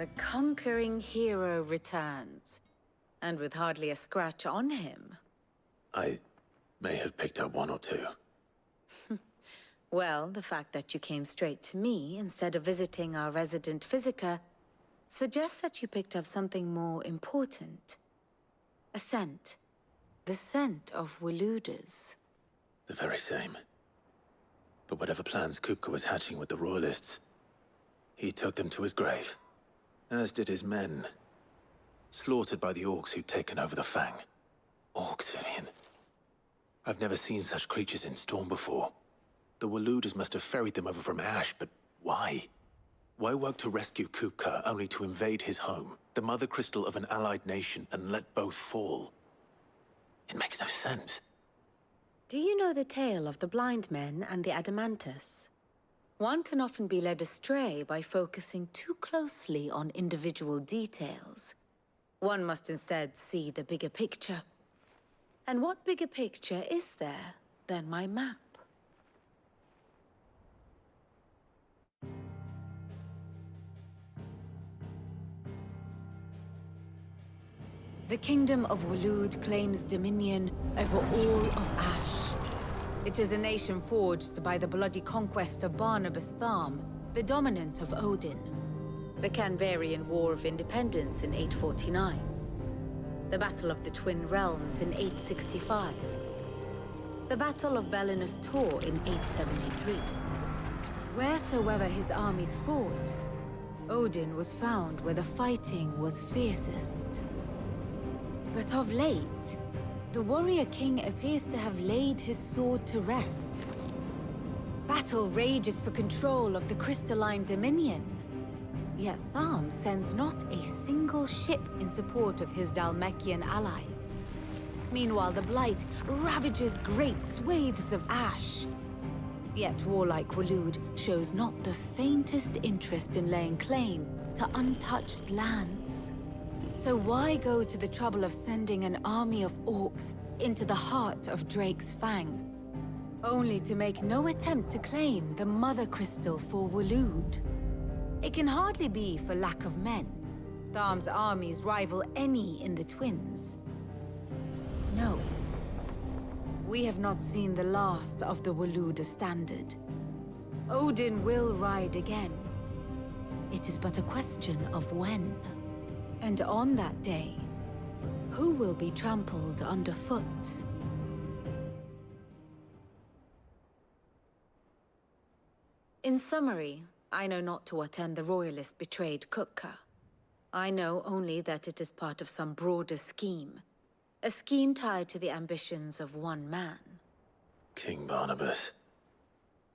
the conquering hero returns. And with hardly a scratch on him. I may have picked up one or two. Well, the fact that you came straight to me instead of visiting our resident physiker suggests that you picked up something more important. A scent. The scent of Waludas. The very same. But whatever plans Kupka was hatching with the Royalists, he took them to his grave. As did his men. Slaughtered by the orcs who'd taken over the Fang. Orcs, Vivian. I've never seen such creatures in Storm before. The Waludas must have ferried them over from Ash, but why? Why work to rescue Kupka only to invade his home, the mother crystal of an allied nation, and let both fall? It makes no sense. Do you know the tale of the blind men and the Adamantus? One can often be led astray by focusing too closely on individual details. One must instead see the bigger picture. And what bigger picture is there than my map? The Kingdom of Waloed claims dominion over all of Ash. It is a nation forged by the bloody conquest of Barnabas Tharm, the dominant of Odin. The Canvarian War of Independence in 849. The Battle of the Twin Realms in 865. The Battle of Belinus Tor in 873. Wheresoever his armies fought, Odin was found where the fighting was fiercest. But of late, the warrior king appears to have laid his sword to rest. Battle rages for control of the crystalline dominion. Yet Tharm sends not a single ship in support of his Dhalmekian allies. Meanwhile, the Blight ravages great swathes of Ash. Yet warlike Waloed shows not the faintest interest in laying claim to untouched lands. So why go to the trouble of sending an army of orcs into the heart of Drake's Fang, only to make no attempt to claim the Mother Crystal for Waloed? It can hardly be for lack of men. Tharm's armies rival any in the Twins. No. We have not seen the last of the Waluda standard. Odin will ride again. It is but a question of when. And on that day, who will be trampled underfoot? In summary, I know not to what end the Royalists betrayed Kupka. I know only that it is part of some broader scheme. A scheme tied to the ambitions of one man. King Barnabas.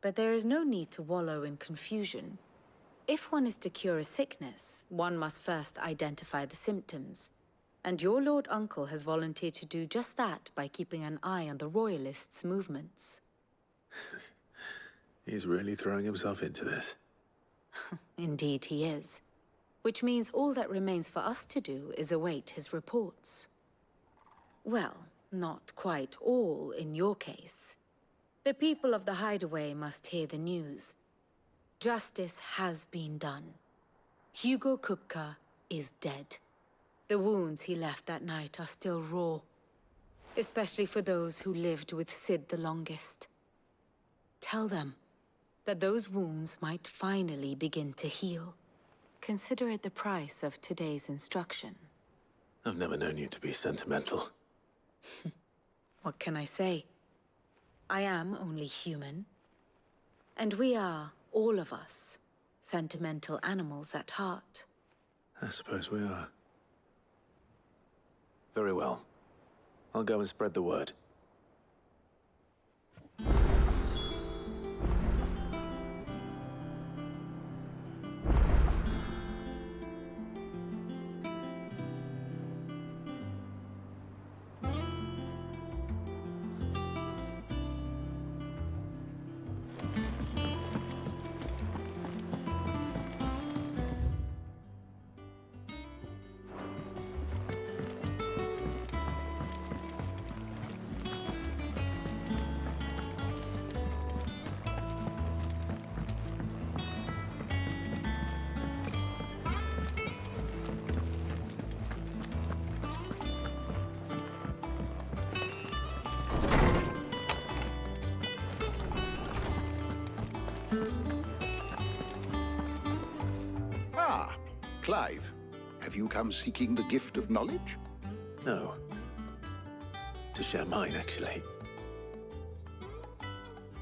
But there is no need to wallow in confusion. If one is to cure a sickness, one must first identify the symptoms. And your Lord Uncle has volunteered to do just that by keeping an eye on the Royalists' movements. He's really throwing himself into this. Indeed he is. Which means all that remains for us to do is await his reports. Well, not quite all in your case. The people of the Hideaway must hear the news. Justice has been done. Hugo Kupka is dead. The wounds he left that night are still raw, especially for those who lived with Sid the longest. Tell them that those wounds might finally begin to heal. Consider it the price of today's instruction. I've never known you to be sentimental. What can I say? I am only human. And we are, all of us, sentimental animals at heart. I suppose we are. Very well. I'll go and spread the word. Ah, Clive, have you come seeking the gift of knowledge? No. To share mine, actually.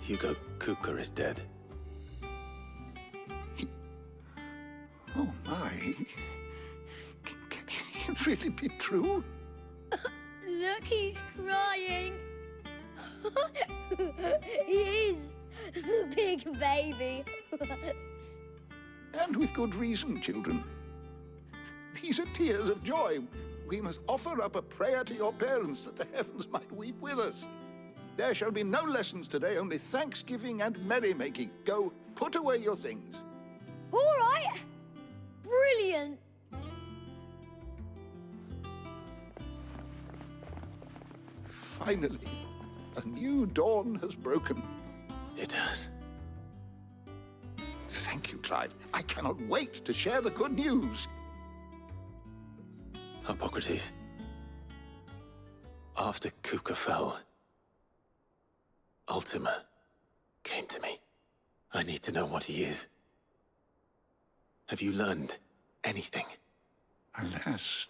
Hugo Kupka is dead. Oh my. Can it really be true? Look, he's crying. He is. The big baby. And with good reason, children. These are tears of joy. We must offer up a prayer to your parents that the heavens might weep with us. There shall be no lessons today, only thanksgiving and merrymaking. Go, put away your things. All right. Brilliant. Finally, a new dawn has broken. It has. Thank you, Clive. I cannot wait to share the good news. Hippocrates. After Kupka fell, Ultima came to me. I need to know what he is. Have you learned anything? Alas,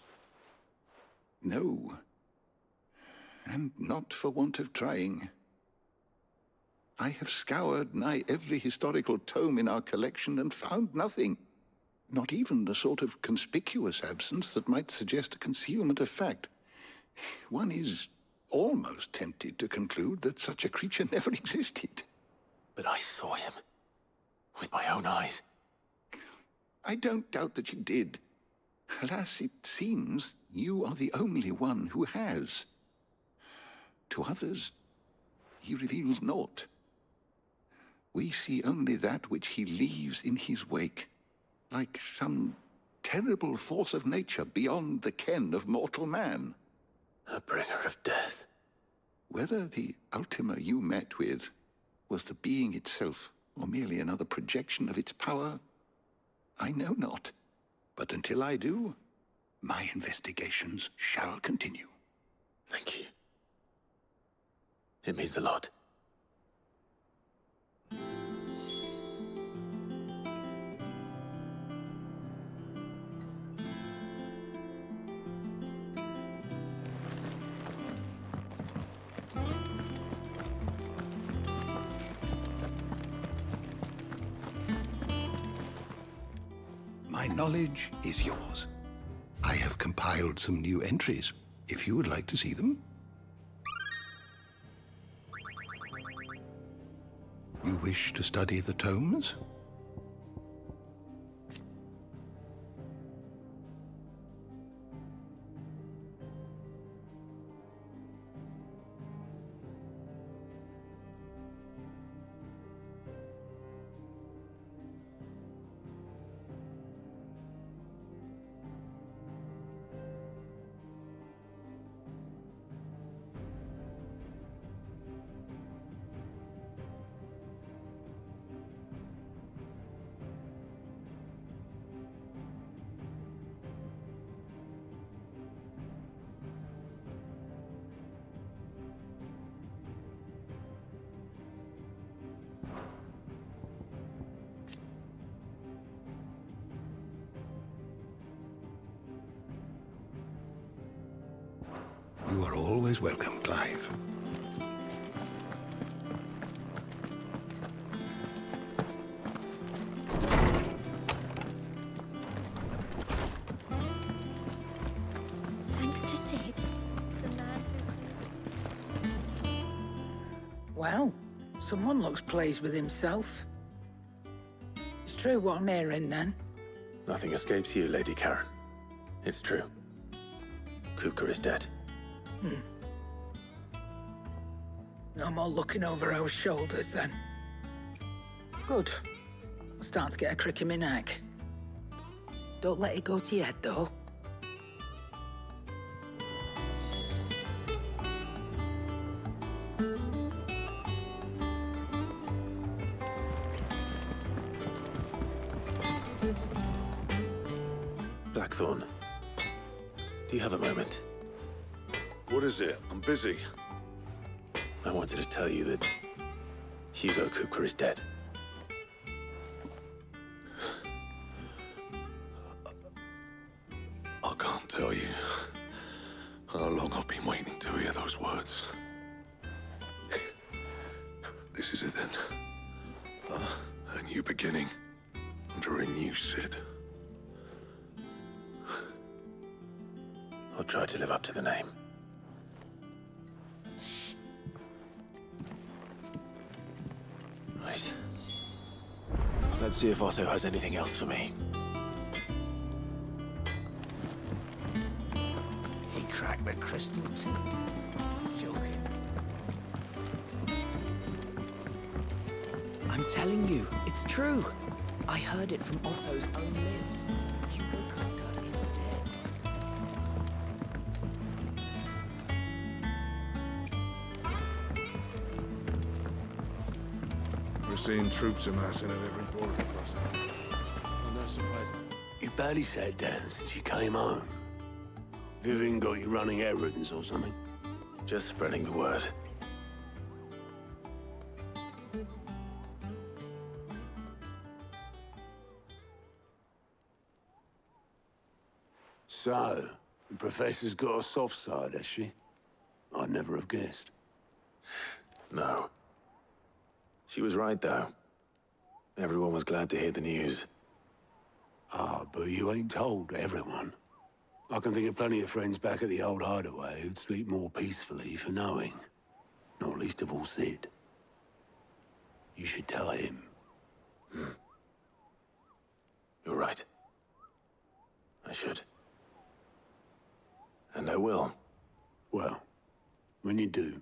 no. And not for want of trying. I have scoured nigh every historical tome in our collection and found nothing. Not even the sort of conspicuous absence that might suggest a concealment of fact. One is almost tempted to conclude that such a creature never existed. But I saw him. With my own eyes. I don't doubt that you did. Alas, it seems you are the only one who has. To others, he reveals naught. We see only that which he leaves in his wake, like some terrible force of nature beyond the ken of mortal man. A bringer of death. Whether the Ultima you met with was the being itself, or merely another projection of its power, I know not. But until I do, my investigations shall continue. Thank you. It means a lot. My knowledge is yours. I have compiled some new entries, if you would like to see them. You wish to study the tomes? You are always welcome, Clive. Thanks to Sid, the man who... Well, someone looks pleased with himself. It's true what I'm hearing, then. Nothing escapes you, Lady Karen. It's true. Kupka is dead. No more looking over our shoulders, then. Good. I'm starting to get a crick in my neck. Don't let it go to your head, though. Blackthorn, do you have a moment? What is it? I'm busy. I wanted to tell you that Hugo Kupka is dead. can't tell you how long I've been waiting to hear those words. This is it then. A new beginning under a new Sid. I'll try to live up to the name. Right. Let's see if Otto has anything else for me. He cracked the crystal too. Joking. I'm telling you, it's true. I heard it from Otto's own lips. Hugo Kruger is dead. We're seeing troops amassing at every border crossing. Oh, no surprise. You barely sat down since you came home. Vivian got you running errands or something? Just spreading the word. So, the professor's got a soft side, has she? I'd never have guessed. No. She was right, though. Everyone was glad to hear the news. Ah, but you ain't told everyone. I can think of plenty of friends back at the old hideaway who'd sleep more peacefully for knowing. Not least of all Sid. You should tell him. You're right. I should. And I will. Well, when you do,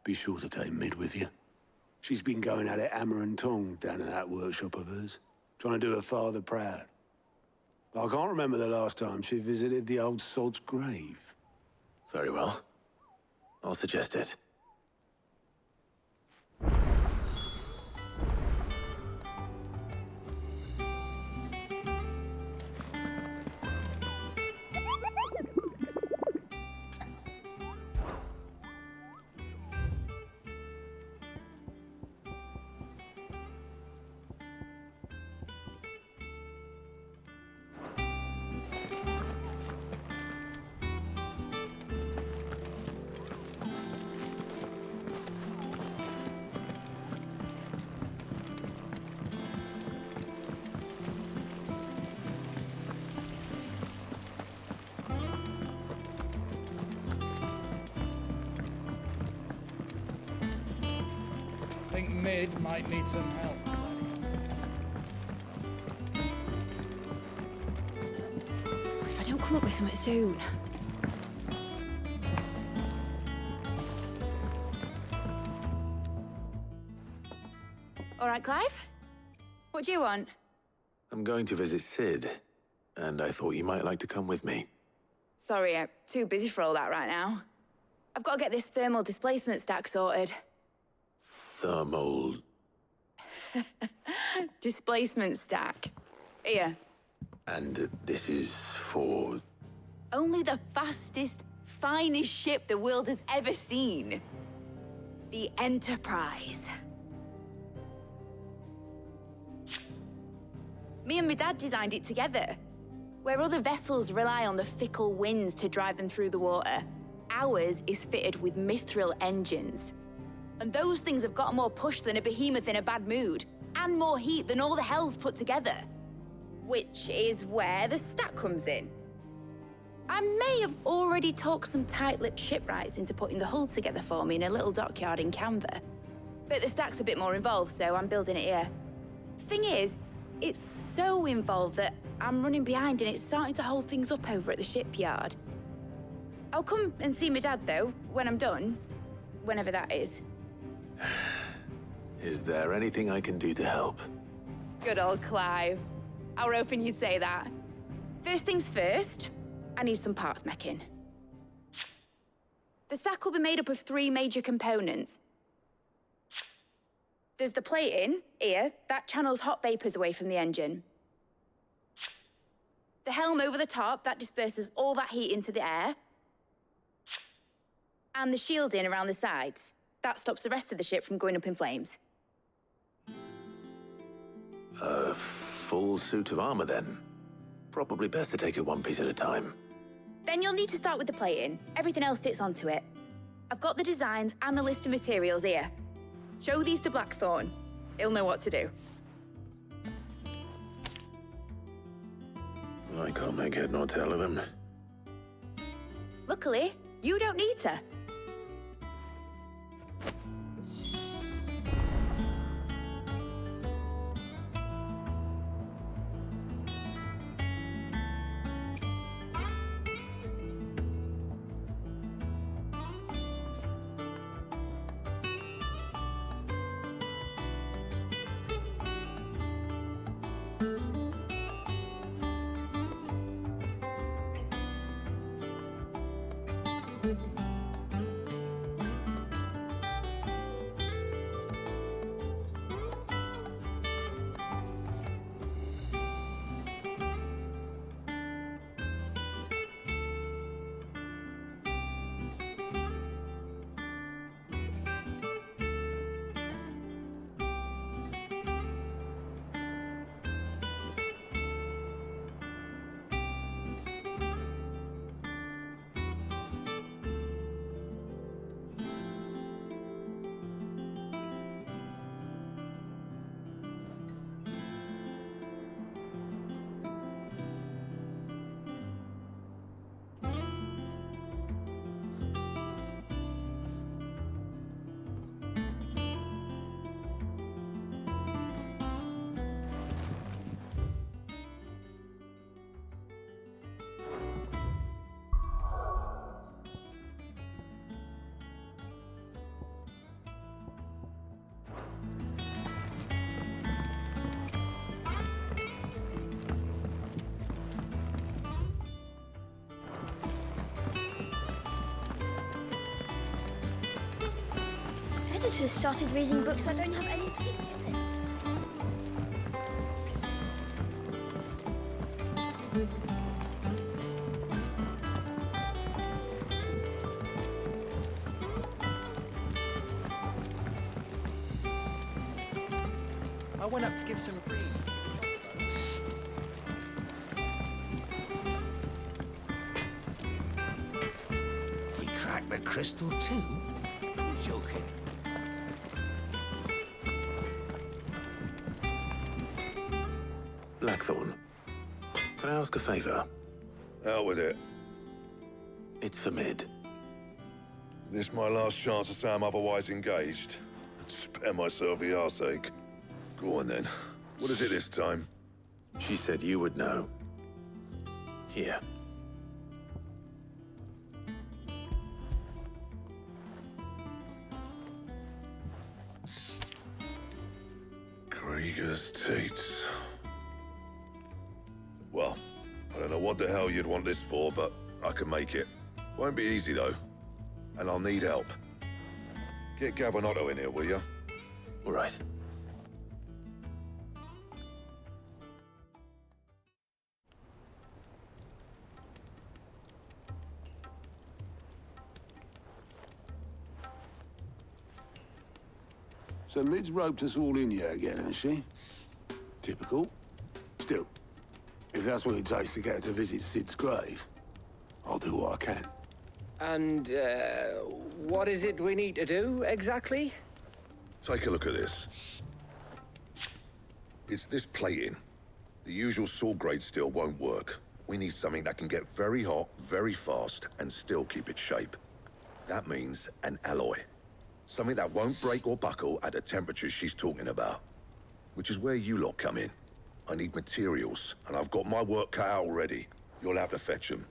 be sure to take Mid with you. She's been going at it hammer and tong down in that workshop of hers, trying to do her father proud. I can't remember the last time she visited the old sod's grave. Very well. I'll suggest it. I think Mid might need some help. If I don't come up with something soon. All right, Clive? What do you want? I'm going to visit Sid, and I thought you might like to come with me. Sorry, I'm too busy for all that right now. I've got to get this thermal displacement stack sorted. Thermal... Displacement stack. Here. And this is for... Only the fastest, finest ship the world has ever seen. The Enterprise. Me and my dad designed it together. Where other vessels rely on the fickle winds to drive them through the water, ours is fitted with mithril engines. And those things have got more push than a behemoth in a bad mood, and more heat than all the hells put together. Which is where the stack comes in. I may have already talked some tight-lipped shipwrights into putting the hull together for me in a little dockyard in Canva. But the stack's a bit more involved, so I'm building it here. Thing is, it's so involved that I'm running behind and it's starting to hold things up over at the shipyard. I'll come and see my dad, though, when I'm done. Whenever that is. Is there anything I can do to help? Good old Clive. I were hoping you'd say that. First things first, I need some parts meching. The stack will be made up of 3 major components. There's the plating, here, that channels hot vapors away from the engine. The helm over the top, that disperses all that heat into the air. And the shielding around the sides. That stops the rest of the ship from going up in flames. A full suit of armor, then? Probably best to take it one piece at a time. Then you'll need to start with the plating. Everything else fits onto it. I've got the designs and the list of materials here. Show these to Blackthorn. He'll know what to do. I can't make head nor tail of them. Luckily, you don't need to. Editors started reading books that don't have any pictures in. I went up to give some greens. We cracked the crystal too? You're joking. Blackthorn, can I ask a favor? Out with it. It's for Mid. This my last chance to say I'm otherwise engaged. Spare myself the arseache. Go on then. What is it this time? She said you would know. Here. Krieger's Tates. Well, I don't know what the hell you'd want this for, but I can make it. Won't be easy, though. And I'll need help. Get Gabonotto in here, will you? All right. So Mid's roped us all in here again, has she? Typical. Still, if that's what it takes to get her to visit Sid's grave, I'll do what I can. And, what is it we need to do, exactly? Take a look at this. It's this plating. The usual sword-grade steel won't work. We need something that can get very hot, very fast, and still keep its shape. That means an alloy. Something that won't break or buckle at the temperatures she's talking about. Which is where you lot come in. I need materials, and I've got my work cut out already. You'll have to fetch them.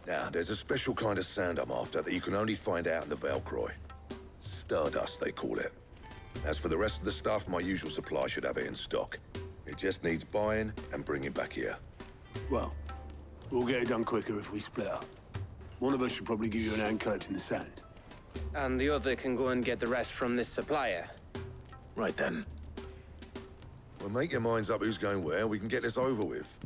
Now, there's a special kind of sand I'm after that you can only find out in the Valcroy. Stardust, they call it. As for the rest of the stuff, my usual supply should have it in stock. It just needs buying and bringing back here. Well, we'll get it done quicker if we split up. One of us should probably give you an hand collecting the sand. And the other can go and get the rest from this supplier. Right then. Well, make your minds up who's going where, we can get this over with.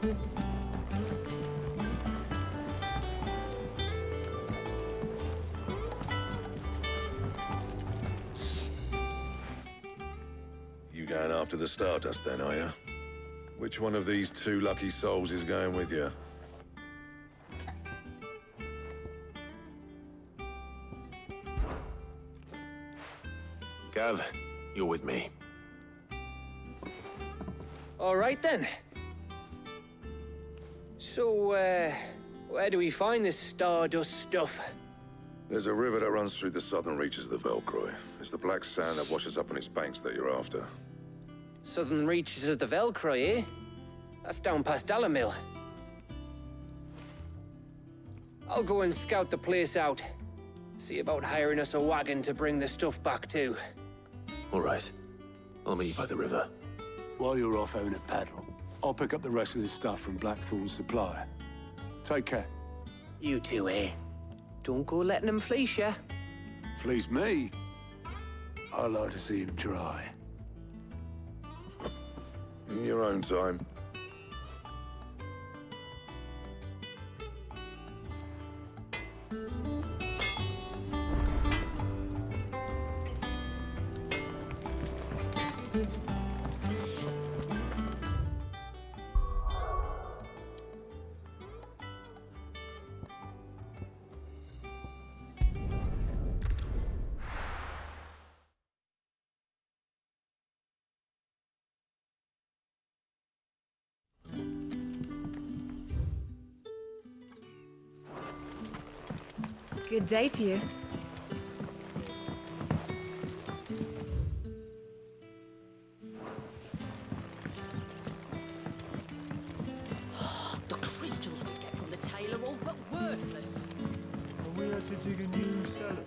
You going after the Stardust then, are you? Which one of these two lucky souls is going with you? Gav, you're with me. All right then. So, where do we find this Stardust stuff? There's a river that runs through the southern reaches of the Velcroy. It's the black sand that washes up on its banks that you're after. Southern reaches of the Velcroy, eh? That's down past Alamil. I'll go and scout the place out. See about hiring us a wagon to bring the stuff back to. All right. I'll meet you by the river. While you're off having a paddle, I'll pick up the rest of the stuff from Blackthorn's supply. Take care. You two, eh? Don't go letting them fleece ya. Fleece me? I like to see him try. In your own time. Good day to you. The crystals we get from the tailor are all but worthless. Are we had to dig a new cellar?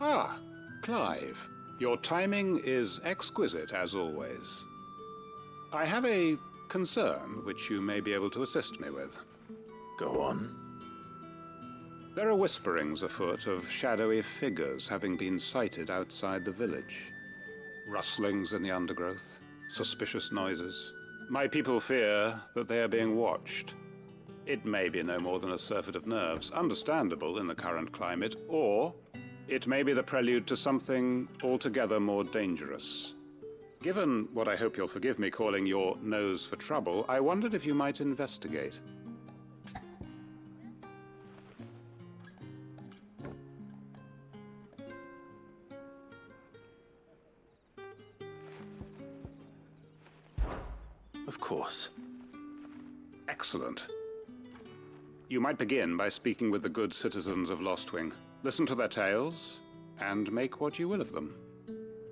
Ah, Clive. Your timing is exquisite, as always. I have a concern which you may be able to assist me with. Go on. There are whisperings afoot of shadowy figures having been sighted outside the village. Rustlings in the undergrowth, suspicious noises. My people fear that they are being watched. It may be no more than a surfeit of nerves, understandable in the current climate, or it may be the prelude to something altogether more dangerous. Given what I hope you'll forgive me calling your nose for trouble, I wondered if you might investigate. Of course. Excellent. You might begin by speaking with the good citizens of Lostwing. Listen to their tales, and make what you will of them.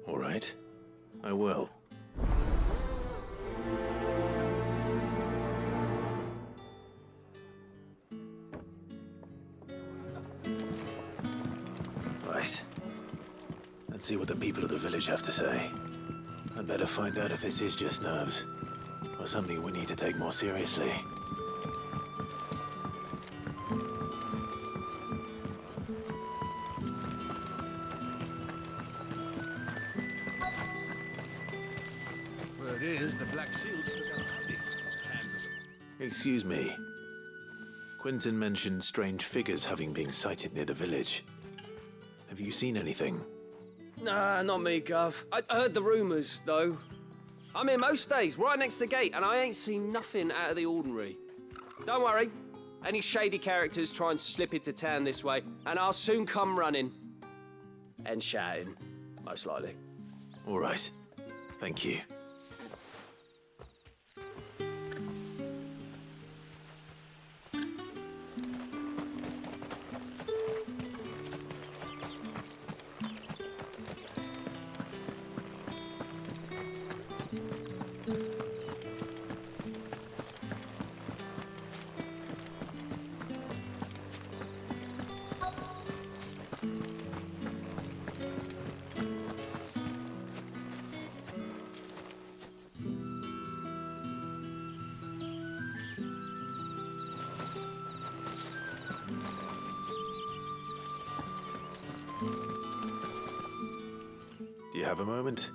All right. I will. Right. Let's see what the people of the village have to say. I'd better find out if this is just nerves, or something we need to take more seriously. Word is, the Black Shields took a hiding. Excuse me. Quentin mentioned strange figures having been sighted near the village. Have you seen anything? Nah, not me, Gov. I heard the rumours, though. I'm here most days, right next to the gate, and I ain't seen nothing out of the ordinary. Don't worry. Any shady characters try and slip into town this way, and I'll soon come running. And shouting, most likely. All right. Thank you. Do you have a moment?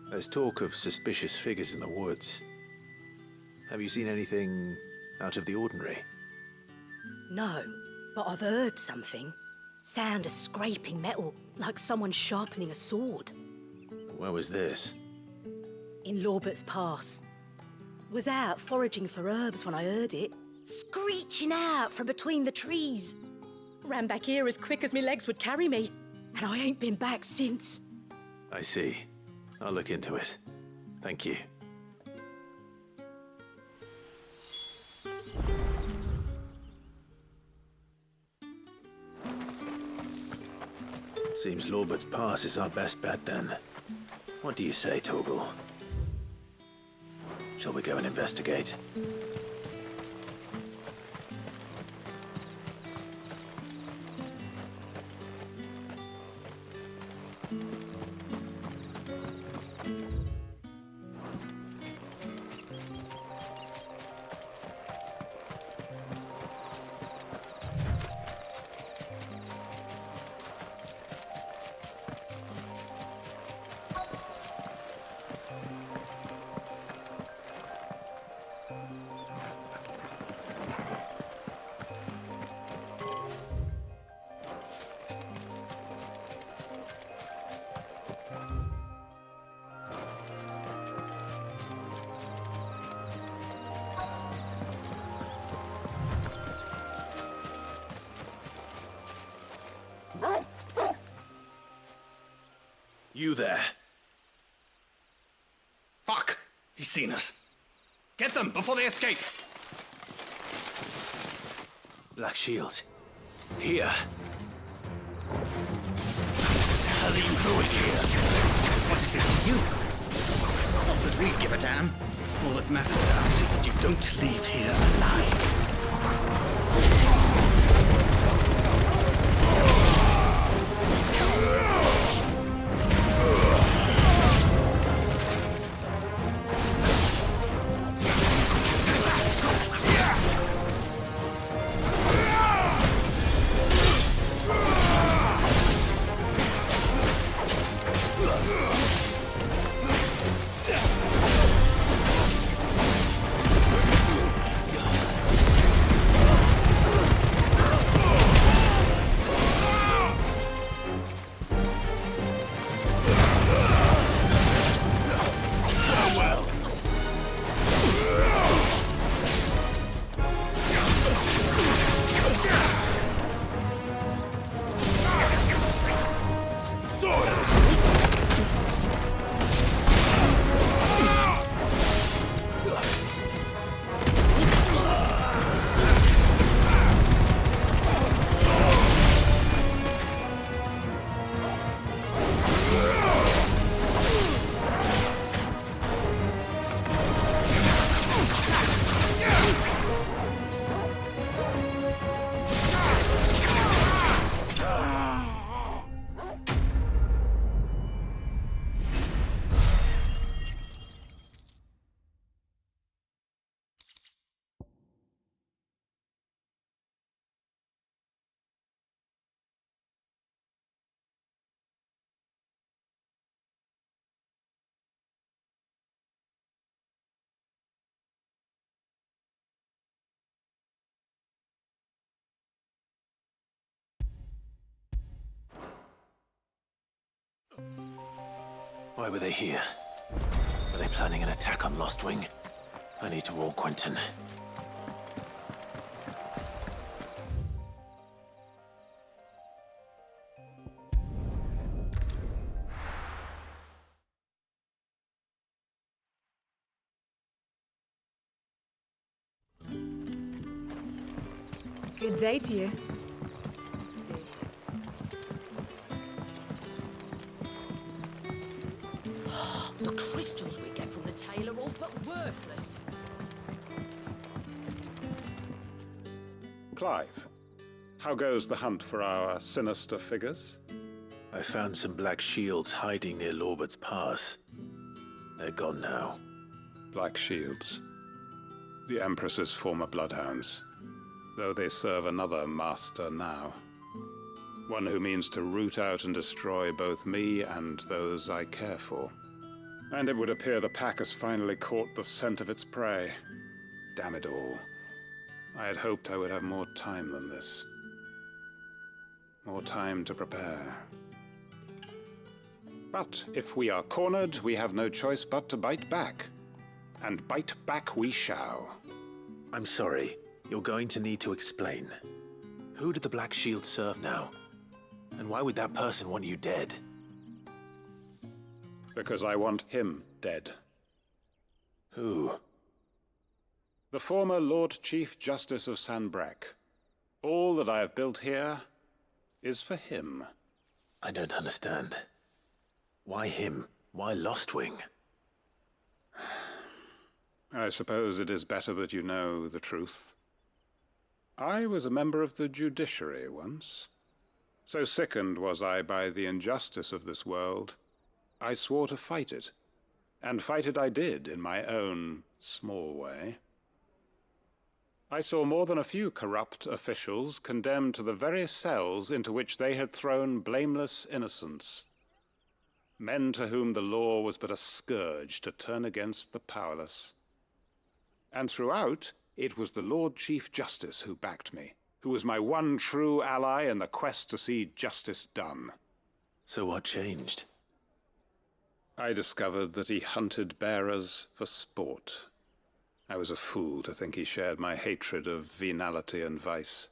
There's talk of suspicious figures in the woods. Have you seen anything out of the ordinary? No, but I've heard something. Sound of scraping metal, like someone sharpening a sword. Where was this? In Lorbert's Pass. Was out foraging for herbs when I heard it, screeching out from between the trees. Ran back here as quick as my legs would carry me, and I ain't been back since. I see. I'll look into it. Thank you. Seems Lorbert's Pass is our best bet then. What do you say, Torgal? Shall we go and investigate? You there? Fuck! He's seen us. Get them before they escape! Black Shields. Here. What the hell are you doing here? What is it to you? Not that we give a damn. All that matters to us is that you don't leave here alive. Why were they here? Are they planning an attack on Lostwing? I need to warn Quentin. Good day to you. The crystals we get from the tailor are all but worthless. Clive, how goes the hunt for our sinister figures? I found some black shields hiding near Lorbert's Pass. They're gone now. Black Shields. The Empress's former bloodhounds. Though they serve another master now. One who means to root out and destroy both me and those I care for. And it would appear the pack has finally caught the scent of its prey. Damn it all. I had hoped I would have more time than this. More time to prepare. But if we are cornered, we have no choice but to bite back. And bite back we shall. I'm sorry. You're going to need to explain. Who did the Black Shield serve now? And why would that person want you dead? Because I want him dead. Who? The former Lord Chief Justice of Sanbreque. All that I have built here is for him. I don't understand. Why him? Why Lostwing? I suppose it is better that you know the truth. I was a member of the judiciary once. So sickened was I by the injustice of this world, I swore to fight it. And fight it I did in my own small way. I saw more than a few corrupt officials condemned to the very cells into which they had thrown blameless innocents. Men to whom the law was but a scourge to turn against the powerless. And throughout, it was the Lord Chief Justice who backed me, who was my one true ally in the quest to see justice done. So what changed? I discovered that he hunted bearers for sport. I was a fool to think he shared my hatred of venality and vice.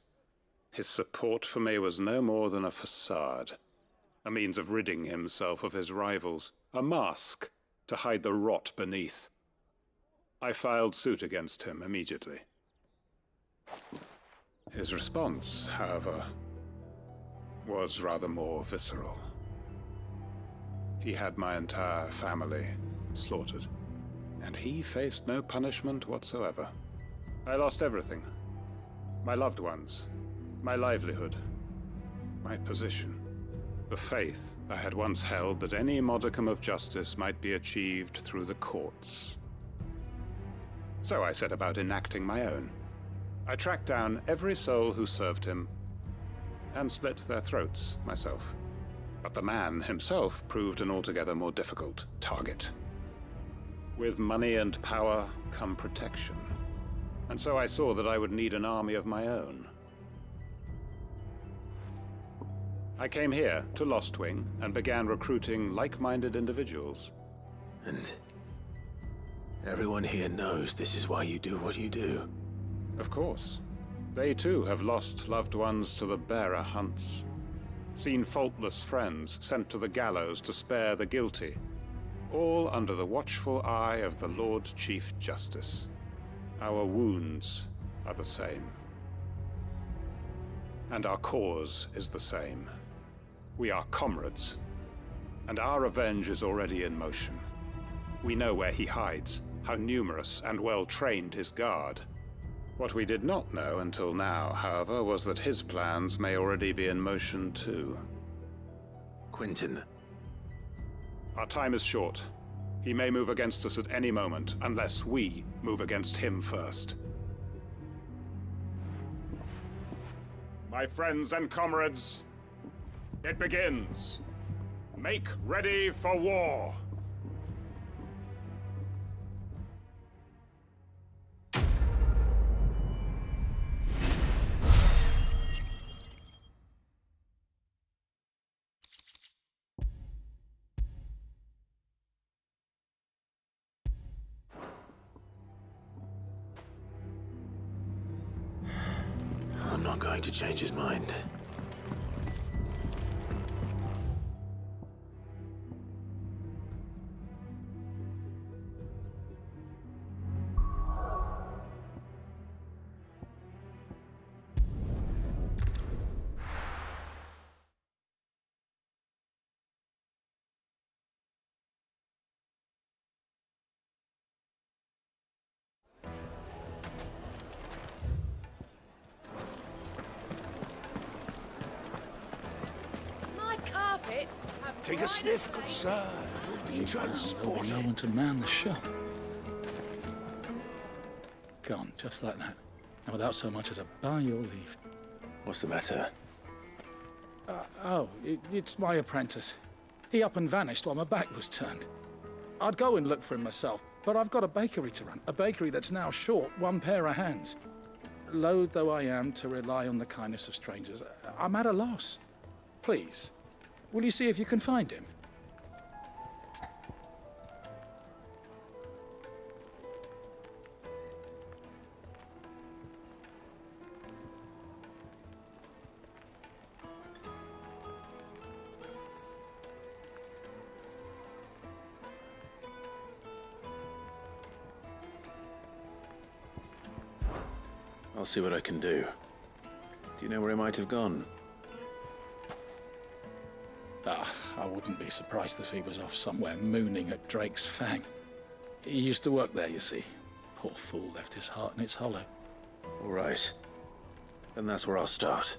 His support for me was no more than a facade, a means of ridding himself of his rivals, a mask to hide the rot beneath. I filed suit against him immediately. His response, however, was rather more visceral. He had my entire family slaughtered, and he faced no punishment whatsoever. I lost everything. My loved ones, my livelihood, my position, the faith I had once held that any modicum of justice might be achieved through the courts. So I set about enacting my own. I tracked down every soul who served him, and slit their throats myself. But the man himself proved an altogether more difficult target. With money and power come protection. And so I saw that I would need an army of my own. I came here to Lostwing and began recruiting like-minded individuals. And everyone here knows this is why you do what you do. Of course. They too have lost loved ones to the bearer hunts. Seen faultless friends sent to the gallows to spare the guilty. All under the watchful eye of the Lord Chief Justice. Our wounds are the same. And our cause is the same. We are comrades. And our revenge is already in motion. We know where he hides, how numerous and well-trained his guard. What we did not know until now, however, was that his plans may already be in motion too. Quentin. Our time is short. He may move against us at any moment, unless we move against him first. My friends and comrades, it begins. Make ready for war. I'm not going to change his mind. Take a sniff, good sir. You'll be transported. No one to man the shop. Gone, just like that. And without so much as a by your leave. What's the matter? It's my apprentice. He up and vanished while my back was turned. I'd go and look for him myself, but I've got a bakery to run. A bakery that's now short one pair of hands. Loath though I am to rely on the kindness of strangers, I'm at a loss. Please, will you see if you can find him? I'll see what I can do. Do you know where he might have gone? I wouldn't be surprised if he was off somewhere mooning at Drake's Fang. He used to work there, you see. Poor fool left his heart in its hollow. All right. Then that's where I'll start.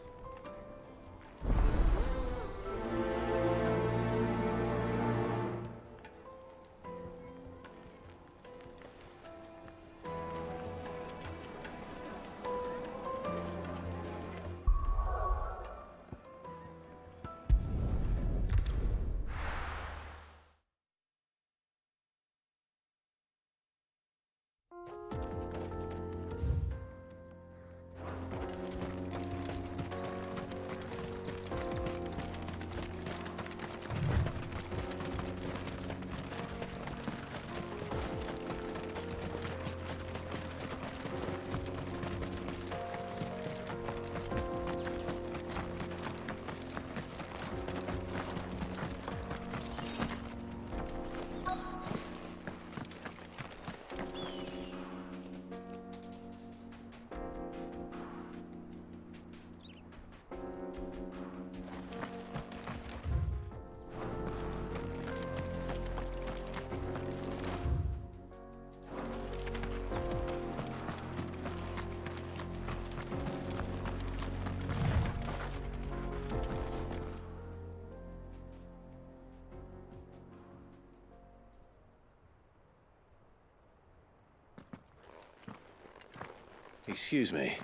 Excuse me.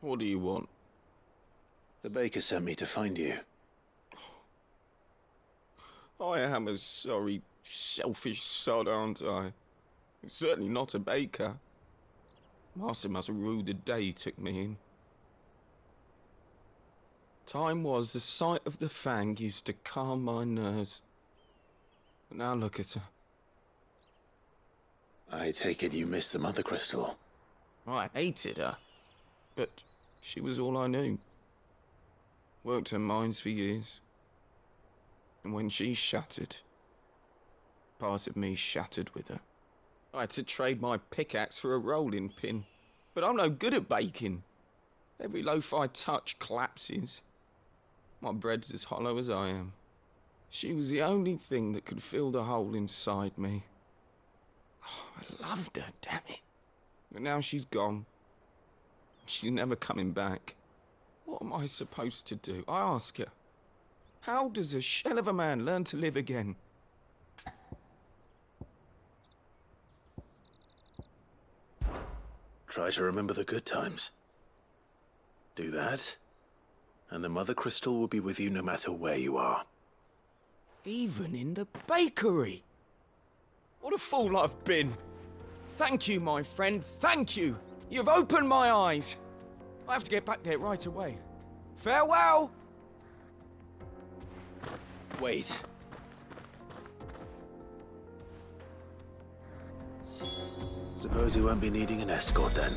What do you want? The baker sent me to find you. I am a sorry, selfish sod, aren't I? Certainly not a baker. Master must have ruled the day he took me in. Time was the sight of the Fang used to calm my nerves. But now look at her. I take it you missed the Mother Crystal. I hated her, but she was all I knew. Worked her mines for years. And when she shattered, part of me shattered with her. I had to trade my pickaxe for a rolling pin, but I'm no good at baking. Every loaf I touch collapses. My bread's as hollow as I am. She was the only thing that could fill the hole inside me. Oh, I loved her, damn it. But now she's gone. She's never coming back. What am I supposed to do? I ask her. How does a shell of a man learn to live again? Try to remember the good times. Do that, and the Mother Crystal will be with you no matter where you are. Even in the bakery. What a fool I've been. Thank you, my friend, thank you. You've opened my eyes. I have to get back there right away. Farewell! Wait. Suppose you won't be needing an escort then.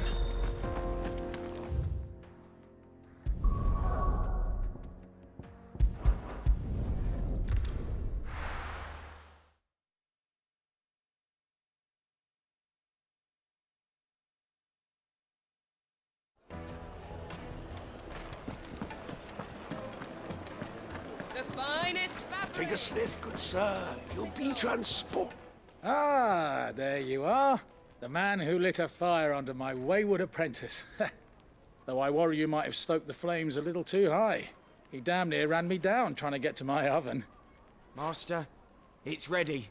Take a sniff, good sir. You'll be transport. Ah, there you are. The man who lit a fire under my wayward apprentice. Though I worry you might have stoked the flames a little too high. He damn near ran me down trying to get to my oven. Master, it's ready.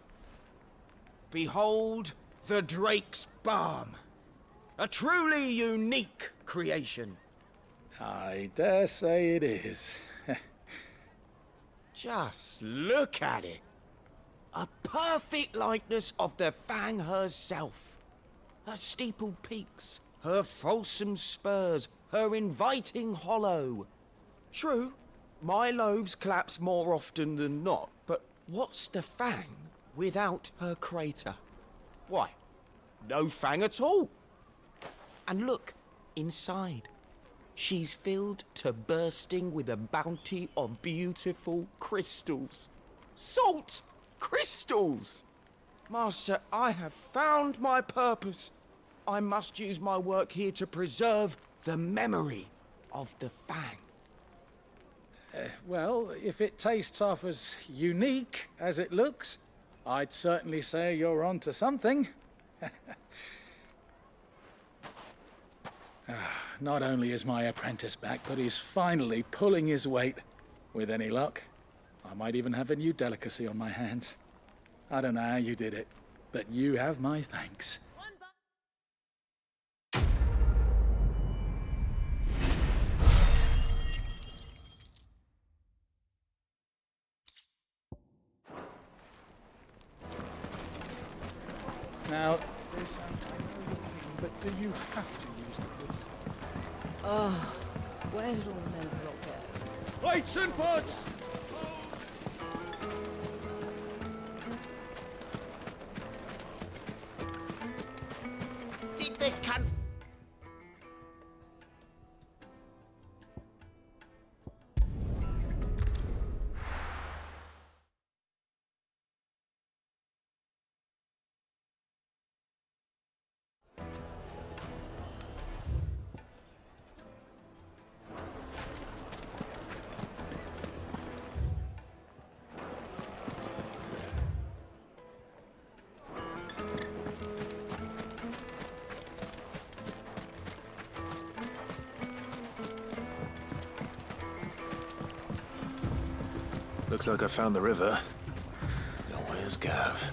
Behold the Drake's Balm. A truly unique creation. I dare say it is. Just look at it. A perfect likeness of the Fang herself. Her steepled peaks, her fulsome spurs, her inviting hollow. True, my loaves collapse more often than not, but what's the Fang without her crater? Why, no Fang at all. And look, inside. She's filled to bursting with a bounty of beautiful crystals. Salt crystals! Master, I have found my purpose. I must use my work here to preserve the memory of the Fang. Well, if it tastes half as unique as it looks, I'd certainly say you're onto something. Not only is my apprentice back, but he's finally pulling his weight. With any luck, I might even have a new delicacy on my hands. I don't know how you did it, but you have my thanks. Now, but do you have to use the goods? Oh, where did all the men of the rock go? Lights and pots! Did the cunts... Looks like I found the river. Now where's Gav?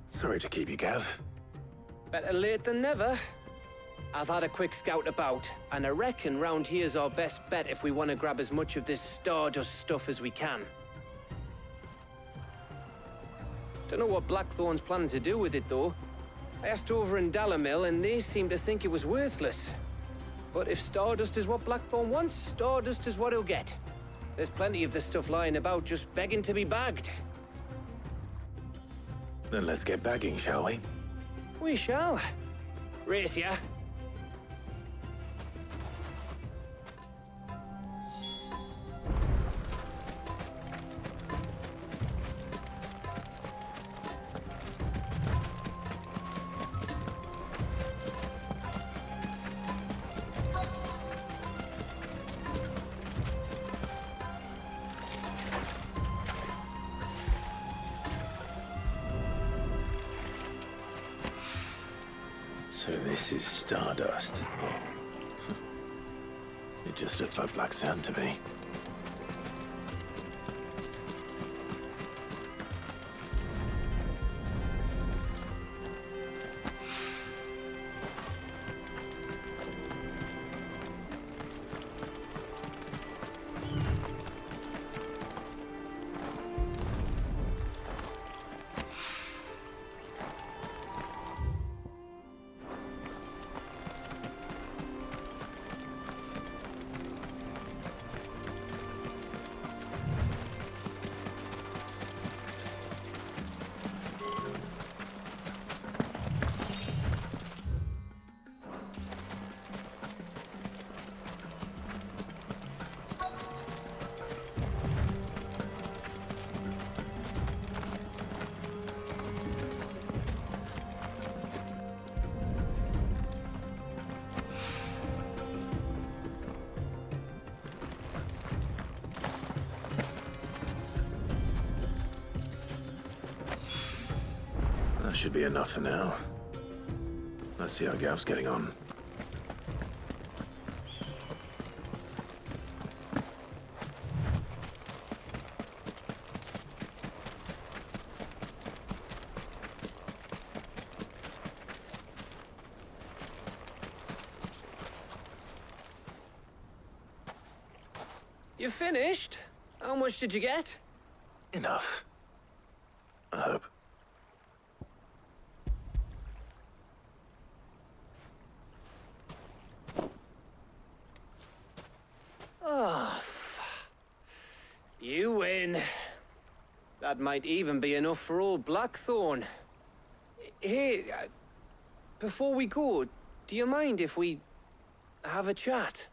Sorry to keep you, Gav. Better late than never. I've had a quick scout about, and I reckon round here's our best bet if we want to grab as much of this Stardust stuff as we can. Don't know what Blackthorn's planning to do with it, though. I asked over in Dalamil, and they seem to think it was worthless. But if Stardust is what Blackthorn wants, Stardust is what he'll get. There's plenty of this stuff lying about, just begging to be bagged. Then let's get bagging, shall we? We shall. Race ya. So this is Stardust. It just looks like black sand to me. That should be enough for now. Let's see how Gav's getting on. You finished? How much did you get? Enough. I hope. Oh, you win. That might even be enough for old Blackthorn. Hey, before we go, do you mind if we have a chat?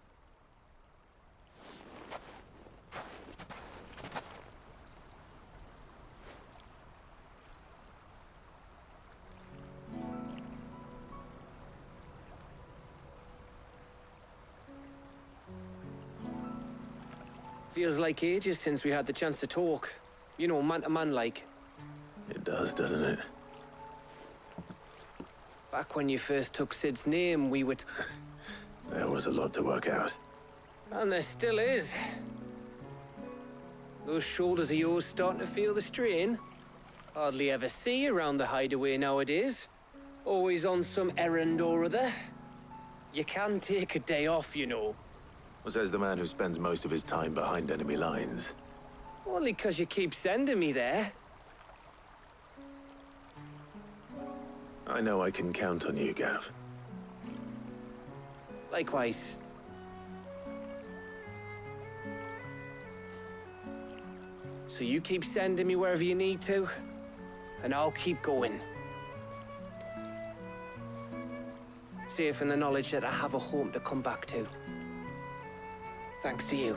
Feels like ages since we had the chance to talk. You know, man to man like. It does, doesn't it? Back when you first took Sid's name, we would... There was a lot to work out. And there still is. Those shoulders of yours starting to feel the strain. Hardly ever see you around the hideaway nowadays. Always on some errand or other. You can take a day off, you know. Well, says the man who spends most of his time behind enemy lines. Only 'cause you keep sending me there. I know I can count on you, Gav. Likewise. So you keep sending me wherever you need to, and I'll keep going. Safe in the knowledge that I have a home to come back to. Thanks to you.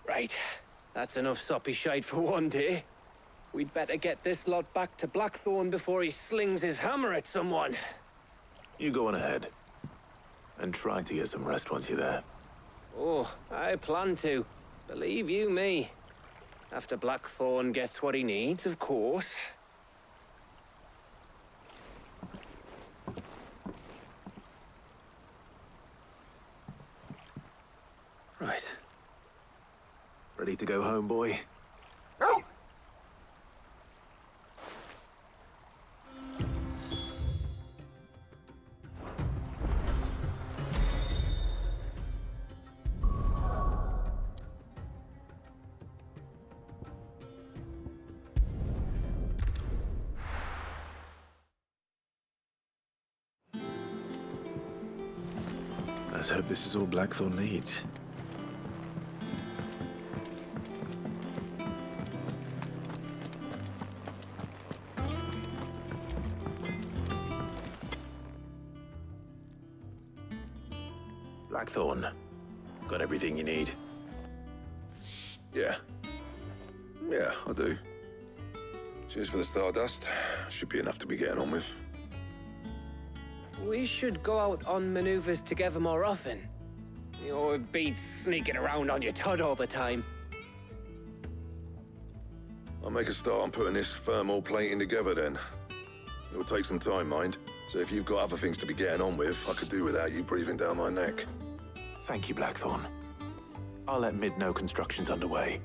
Right. That's enough soppy shite for one day. We'd better get this lot back to Blackthorn before he slings his hammer at someone. You go on ahead. And try to get some rest once you're there. Oh, I plan to. Believe you me. After Blackthorn gets what he needs, of course. Right. Ready to go home, boy? Let's hope this is all Blackthorn needs. Blackthorn, got everything you need? Yeah. Yeah, I do. Cheers for the Stardust. Should be enough to be getting on with. We should go out on maneuvers together more often. You'll be sneaking around on your Todd all the time. I'll make a start on putting this thermal plating together then. It'll take some time, mind. So if you've got other things to be getting on with, I could do without you breathing down my neck. Thank you, Blackthorn. I'll let Mid know construction's underway.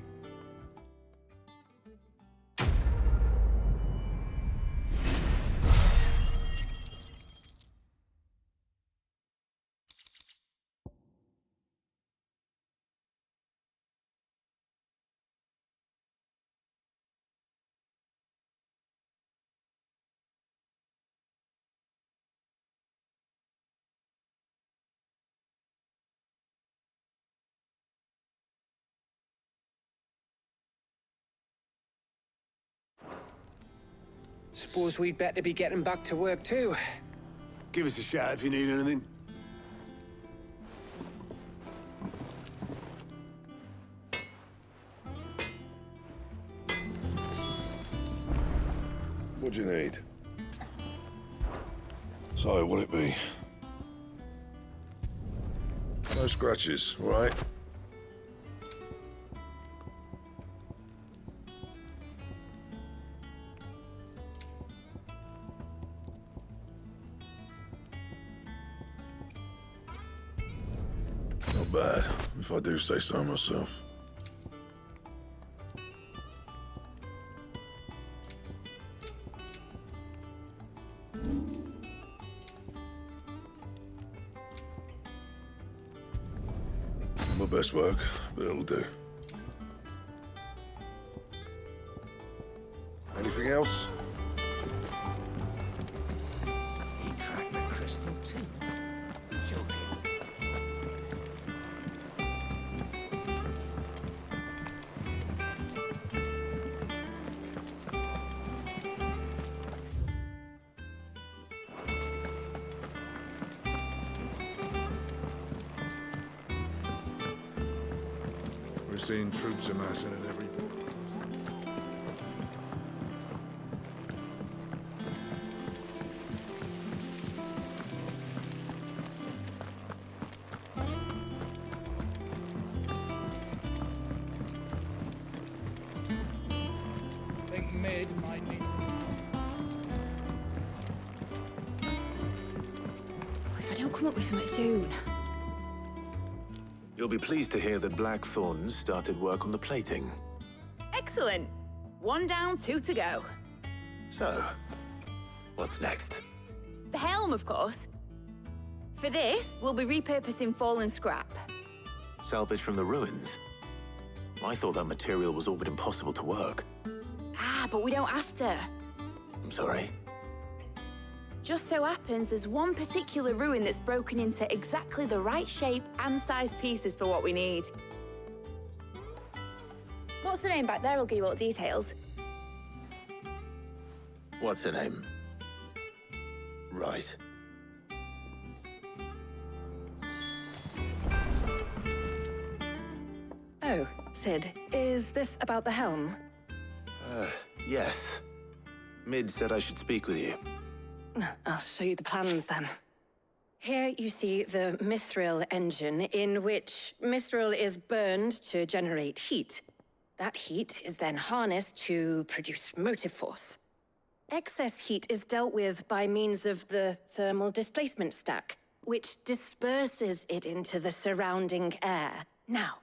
Suppose we'd better be getting back to work too. Give us a shout if you need anything. What do you need? So, what'll it be? No scratches, all right? Not bad. if I do say so myself. My best work, but it'll do. Anything else? He cracked the crystal too. Joking. We're seeing troops amassing at every border. I think mid might need If I don't come up with something soon. You'll be pleased to hear that Blackthorn's started work on the plating. Excellent. 1 down, 2 to go. So, what's next? The helm, of course. For this, we'll be repurposing fallen scrap. Salvage from the ruins? I thought that material was all but impossible to work. Ah, but we don't have to. I'm sorry. Just so happens there's one particular ruin that's broken into exactly the right shape and size pieces for what we need. What's the name back there? I'll give you all the details. What's her name? Right. Oh, Sid, is this about the helm? Yes. Mid said I should speak with you. I'll show you the plans then. Here you see the mithril engine, in which mithril is burned to generate heat. That heat is then harnessed to produce motive force. Excess heat is dealt with by means of the thermal displacement stack, which disperses it into the surrounding air. Now,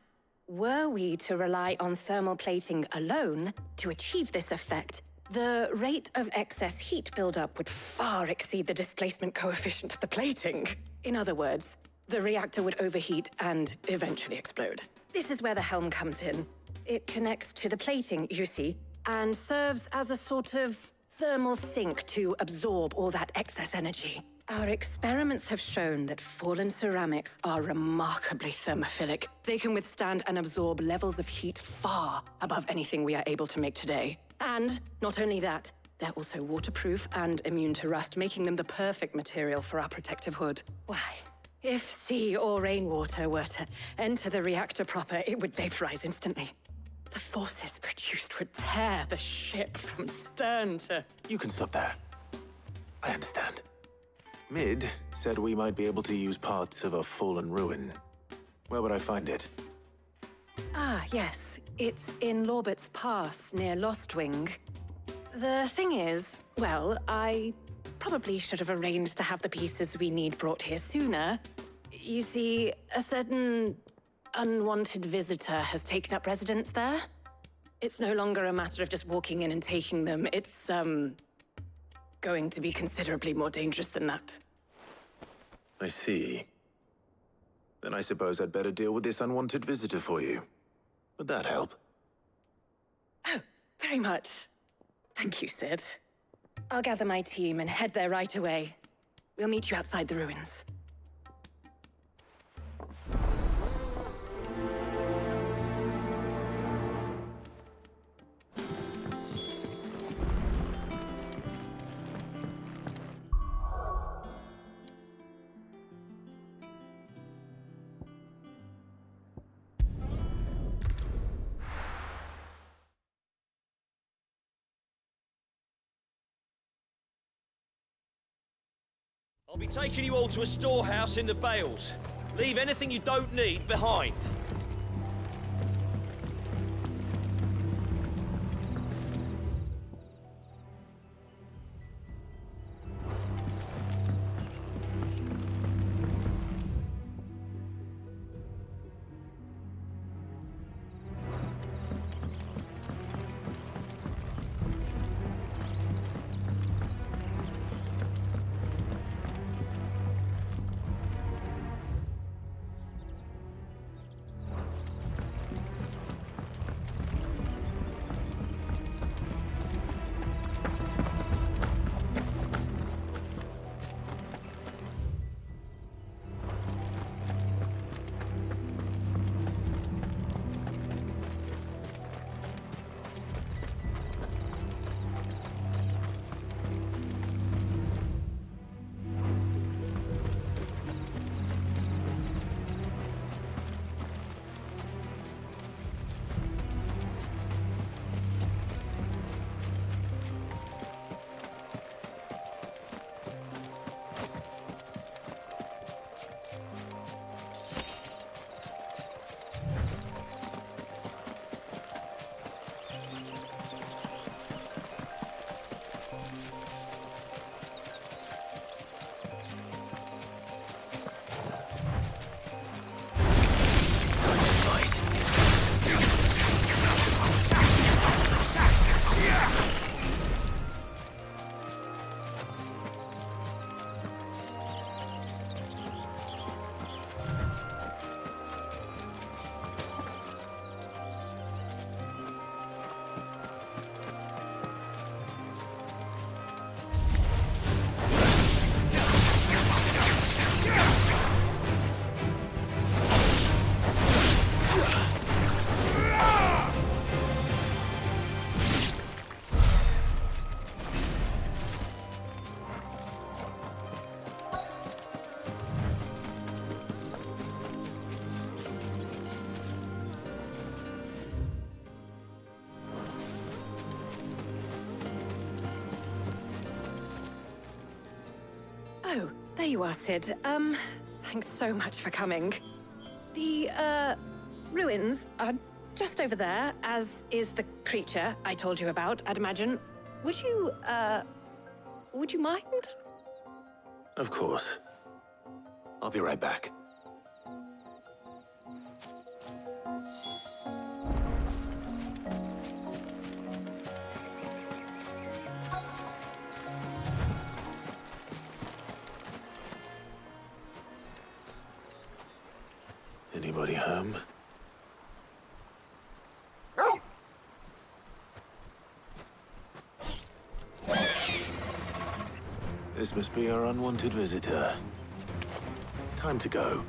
were we to rely on thermal plating alone to achieve this effect, the rate of excess heat buildup would far exceed the displacement coefficient of the plating. In other words, the reactor would overheat and eventually explode. This is where the helm comes in. It connects to the plating, you see, and serves as a sort of thermal sink to absorb all that excess energy. Our experiments have shown that fallen ceramics are remarkably thermophilic. They can withstand and absorb levels of heat far above anything we are able to make today. And not only that, they're also waterproof and immune to rust, making them the perfect material for our protective hood. Why, if sea or rainwater were to enter the reactor proper, it would vaporize instantly. The forces produced would tear the ship from stern to... You can stop there. I understand. Mid said we might be able to use parts of a fallen ruin. Where would I find it? Ah, yes. It's in Lorbert's Pass, near Lostwing. The thing is, well, I probably should have arranged to have the pieces we need brought here sooner. You see, a certain unwanted visitor has taken up residence there. It's no longer a matter of just walking in and taking them. It's, going to be considerably more dangerous than that. I see. Then I suppose I'd better deal with this unwanted visitor for you. Would that help? Oh, very much. Thank you, Sid. I'll gather my team and head there right away. We'll meet you outside the ruins. I'll be taking you all to a storehouse in the Bales. Leave anything you don't need behind. There you are, Sid. Thanks so much for coming. The, ruins are just over there, as is the creature I told you about, I'd imagine. Would you mind? Of course. I'll be right back. Anybody home? This must be our unwanted visitor. Time to go.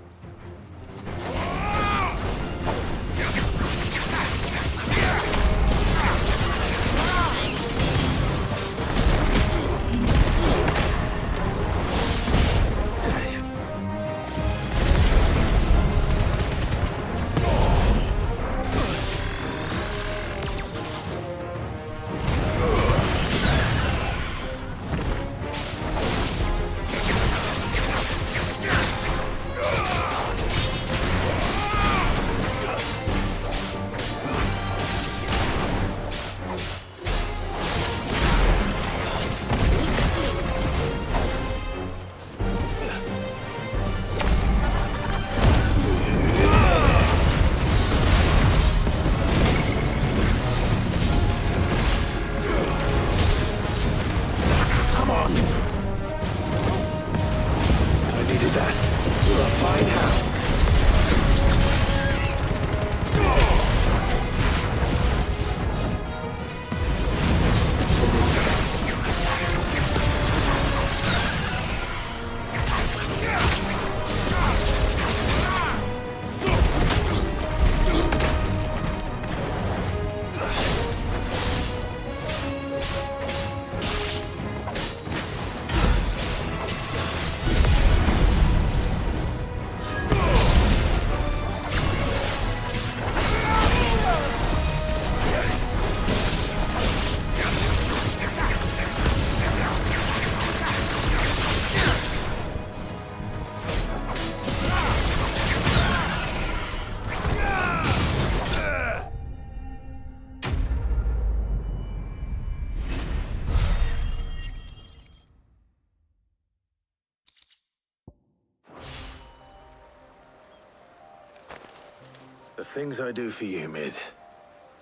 The things I do for you, Mid.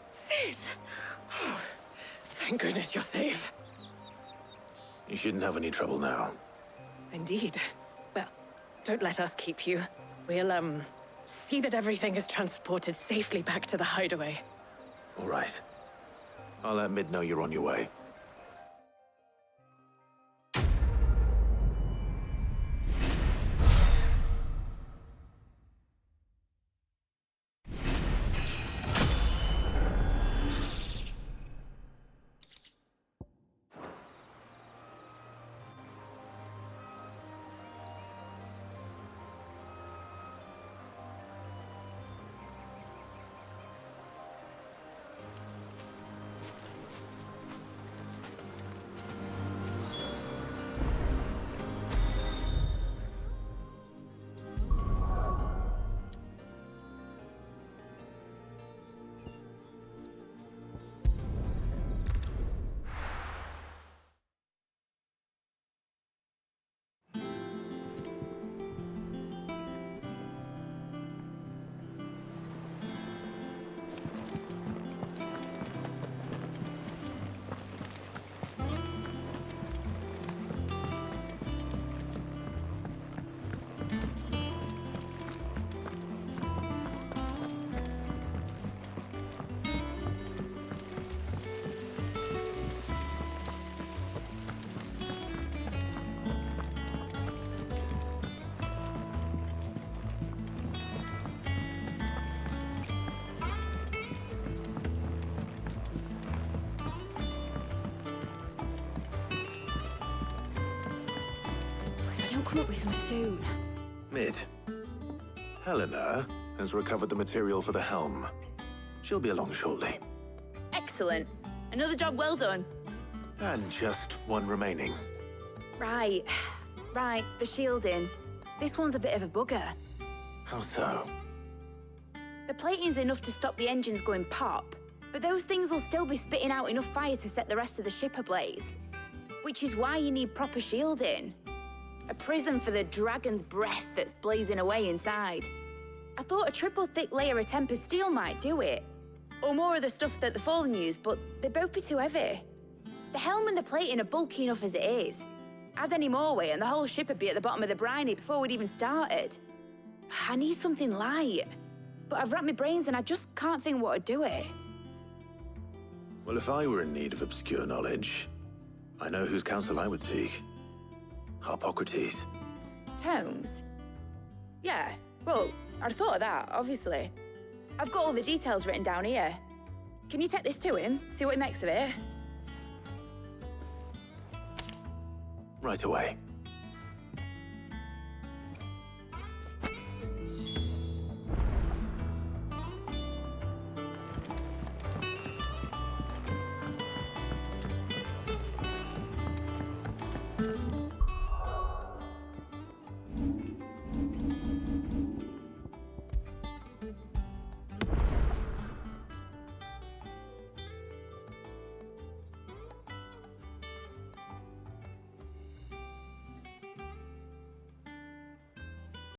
Sid! Oh, thank goodness you're safe. You shouldn't have any trouble now. Indeed. Well, don't let us keep you. We'll, see that everything is transported safely back to the hideaway. All right. I'll let Mid know you're on your way. Come up with something soon. Mid. Helena has recovered the material for the helm. She'll be along shortly. Excellent. Another job well done. And just one remaining. Right. Right, the shielding. This one's a bit of a bugger. How so? The plating's enough to stop the engines going pop, but those things will still be spitting out enough fire to set the rest of the ship ablaze. Which is why you need proper shielding. A prison for the dragon's breath that's blazing away inside. I thought a triple thick layer of tempered steel might do it. Or more of the stuff that the Fallen use, but they'd both be too heavy. The helm and the plating are bulky enough as it is. Add any more weight and the whole ship would be at the bottom of the briny before we'd even started. I need something light. But I've racked my brains and I just can't think what would do it. Well, if I were in need of obscure knowledge, I know whose counsel I would seek. Harpocrates. Tomes? Yeah, well, I'd thought of that, obviously. I've got all the details written down here. Can you take this to him, see what he makes of it? Right away.